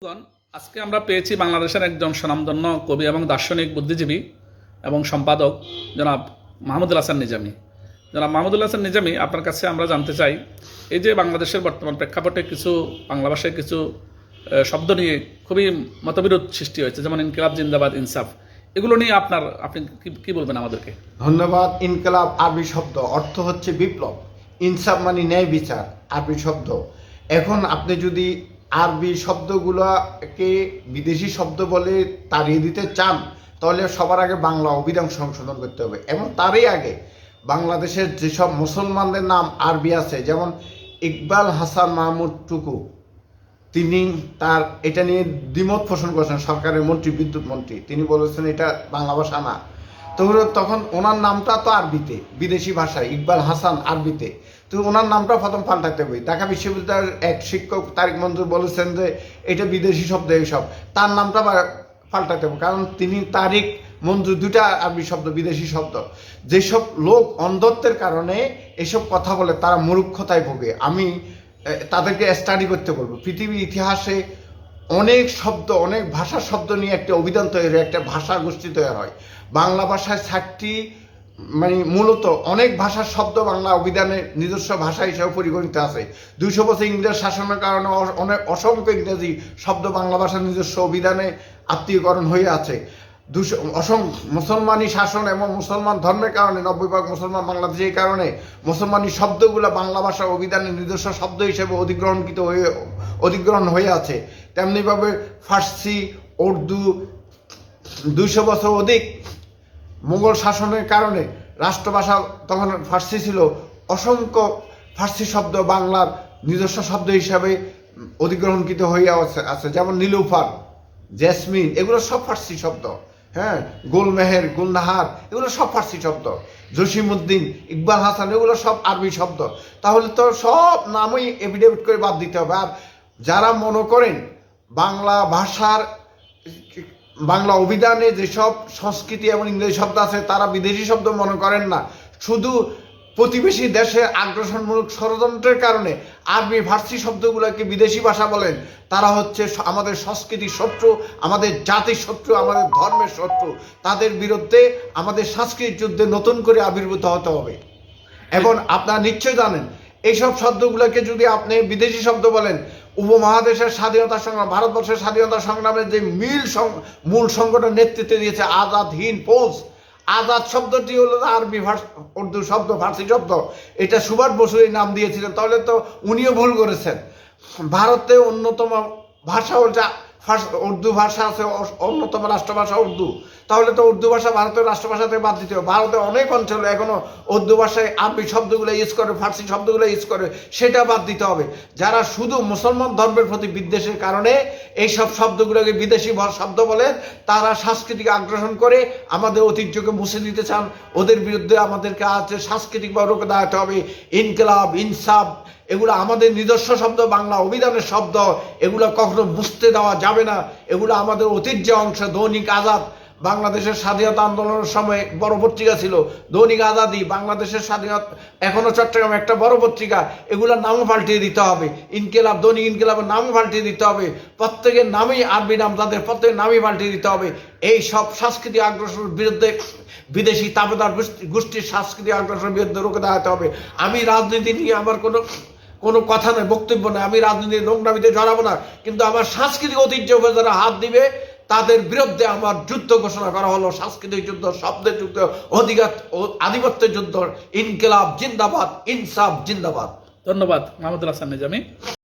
বন্ধুগণ, আজকে আমরা পেয়েছি বাংলাদেশের একজন স্বনামধন্য কবি এবং দার্শনিক বুদ্ধিজীবী এবং সম্পাদক জনাব মাহমুদুল হাসান নিজামী। জনাব মাহমুদুল হাসান নিজামী, আপনার কাছে আমরা জানতে চাই, এই যে বাংলাদেশের বর্তমান প্রেক্ষাপটে কিছু বাংলা ভাষায় কিছু শব্দ নিয়ে খুবই মতবিরোধ সৃষ্টি হয়েছে, যেমন ইনকিলাব, জিন্দাবাদ, ইনসাফ, এগুলো নিয়ে আপনি কি বলবেন আমাদেরকে? ধন্যবাদ। ইনকিলাব আরবি শব্দ, অর্থ হচ্ছে বিপ্লব। ইনসাফ মানে ন্যায় বিচার, আরবি শব্দ। এখন আপনি যদি আরবি শব্দগুলোকে বিদেশি শব্দ বলে তাড়িয়ে দিতে চান, তাহলে সবার আগে বাংলা অভিধান সংশোধন করতে হবে। এবং তারই আগে বাংলাদেশের যেসব মুসলমানদের নাম আরবি আছে, যেমন ইকবাল হাসান মাহমুদ টুকু, তিনি তার এটা নিয়ে দ্বিমত পোষণ করেছেন। সরকারের মন্ত্রী, বিদ্যুৎ মন্ত্রী, তিনি বলেছেন এটা বাংলা ভাষা না। তো তখন ওনার নামটা তো আরবিতে, বিদেশি ভাষায়, ইকবাল হাসান আরবিতে, তো ওনার নামটা প্রথম পাল্টাতে হবে। ঢাকা বিশ্ববিদ্যালয়ের এক শিক্ষক তারিক মঞ্জুর বলেছেন যে এটা বিদেশি শব্দ, এইসব তার নামটা পাল্টাতে হবে, কারণ তিনি তারিক মঞ্জুর দুটা আরবি শব্দ, বিদেশি শব্দ। যেসব লোক অন্ধত্বের কারণে এসব কথা বলে তারা মূর্খতায় ভোগে। আমি তাদেরকে স্টাডি করতে বলবো। পৃথিবীর ইতিহাসে অনেক শব্দ, অনেক ভাষার শব্দ নিয়ে একটা অভিধান তৈরি হয়, একটা ভাষা গোষ্ঠী তৈরি হয়। বাংলা ভাষায় 60টি মূলত অনেক ভাষার শব্দ বাংলা অভিধানে নিজস্ব ভাষা হিসেবে পরিগণিত আছে। 200 বছর ইংরেজ শাসনের কারণে অনেক অসংখ্য ইংরেজি শব্দ বাংলা ভাষার নিজস্ব অভিধানে আত্মীয়করণ হয়ে আছে। মুসলমানি শাসন এবং মুসলমান ধর্মের কারণে 90% মুসলমান বাংলাদেশে, এই কারণে মুসলমানি শব্দগুলো বাংলা ভাষার অভিধানে নিজস্ব শব্দ হিসেবে অধিগ্রহণ হয়ে আছে। তেমনিভাবে ফার্সি, উর্দু, 200 বছর অধিক মুঘল শাসনের কারণে রাষ্ট্রভাষা তখন ফার্সি ছিল। অসংখ্য ফার্সি শব্দ বাংলার নিজস্ব শব্দ হিসাবে অধিগ্রহণকৃত হয়ে আছে, যেমন নীলুফার, জেসমিন, এগুলো সব ফার্সি শব্দ। হ্যাঁ, গুলমেহের, গুলনাহার, এগুলো সব ফার্সি শব্দ। জসিমউদ্দিন, ইকবাল হাসান, এগুলো সব আরবি শব্দ। তাহলে তো সব নামই এফিডেভিট করে বাদ দিতে হবে। আর যারা মনে করেন বাংলা ভাষার, বাংলা অভিধানে যেসব সংস্কৃতি এবং ইংরেজি শব্দ আছে তারা বিদেশি শব্দ মনে করেন না, শুধু প্রতিবেশী দেশের আগ্রাসনমূলক ষড়যন্ত্রের কারণে আরবি ফার্সি শব্দগুলোকে বিদেশি ভাষা বলেন, তারা হচ্ছে আমাদের সংস্কৃতির শত্রু, আমাদের জাতির শত্রু, আমাদের ধর্মের শত্রু। তাদের বিরুদ্ধে আমাদের সাংস্কৃতিক যুদ্ধে নতুন করে আবির্ভূত হতে হবে। এখন আপনারা নিশ্চয় জানেন, এইসব শব্দগুলোকে যদি আপনি বিদেশি শব্দ বলেন, উপমহাদেশের স্বাধীনতা সংগ্রাম, ভারতবর্ষের স্বাধীনতা সংগ্রামের যে মূল সংগঠন নেতৃত্ব দিয়েছে আজাদ হিন্দ ফৌজ, আজাদ শব্দটি হলো আরবি উর্দু শব্দ, ফার্সি শব্দ। এটা সুভাষ বসু এই নাম দিয়েছিলেন, তাহলে তো উনিও ভুল করেছেন। ভারতে অন্যতম ভাষা হচ্ছে উর্দু ভাষা আছে, অন্যতম রাষ্ট্রভাষা উর্দু। তাহলে তো উর্দু ভাষা ভারতের রাষ্ট্রভাষা থেকে বাদ দিতে হবে। ভারতে অনেক অঞ্চলে এখনো উর্দু ভাষায় আরবি শব্দগুলো ইউজ করে, ফার্সি শব্দগুলো ইউজ করে, সেটা বাদ দিতে হবে। যারা শুধু মুসলমান ধর্মের প্রতি বিদ্বেষের কারণে এইসব শব্দগুলোকে বিদেশি শব্দ বলেন, তারা সাংস্কৃতিক আগ্রাসন করে আমাদের ঐতিহ্যকে মুছে দিতে চান। ওদের বিরুদ্ধে আমাদেরকে আছে সাংস্কৃতিকভাবে রুখে দাঁড়াতে হবে। ইনকিলাব, ইনসাফ, এগুলো আমাদের নিজস্ব শব্দ, বাংলা অভিধানের শব্দ। এগুলো কখনো মুছতে দেওয়া যাবে না। এগুলো আমাদের ঐতিহ্যের অংশ। দৈনিক আজাদ, বাংলাদেশের স্বাধীনতা আন্দোলনের সময় বড় পত্রিকা ছিল। দৈনিক আজাদি, বাংলাদেশের স্বাধীনতা, এখনো চট্টগ্রামে একটা বড় পত্রিকা। এগুলোর নামও পাল্টিয়ে দিতে হবে। ইনকিলাব, দৈনিক ইনকিলাবের নামও পাল্টিয়ে দিতে হবে। প্রত্যেকের নামেই আরবি নাম, তাদের প্রত্যেকের নামই পাল্টিয়ে দিতে হবে। এই সব সাংস্কৃতিক আগ্রাসনের বিরুদ্ধে, বিদেশি তাবেদার গোষ্ঠীর সাংস্কৃতিক আগ্রাসনের বিরুদ্ধে রুখে দাঁড়াতে হবে। আমি রাজনীতি নিয়ে আমার কোনো কথা নয়, বক্তব্য নয়, আমি রাজনীতির নোংরামিতে জড়াবো না, কিন্তু আমার সাংস্কৃতিক ঐতিহ্য উপরে যারা হাত দিবে তাদের বিরুদ্ধে আমার যুদ্ধ ঘোষণা করা হলো। সাংস্কৃতিক যুদ্ধ, শব্দের যুদ্ধ, আধিপত্যের যুদ্ধ। ইনকিলাব জিন্দাবাদ, ইনসাফ জিন্দাবাদ। ধন্যবাদ মাহমুদুল হাসান নিজামী।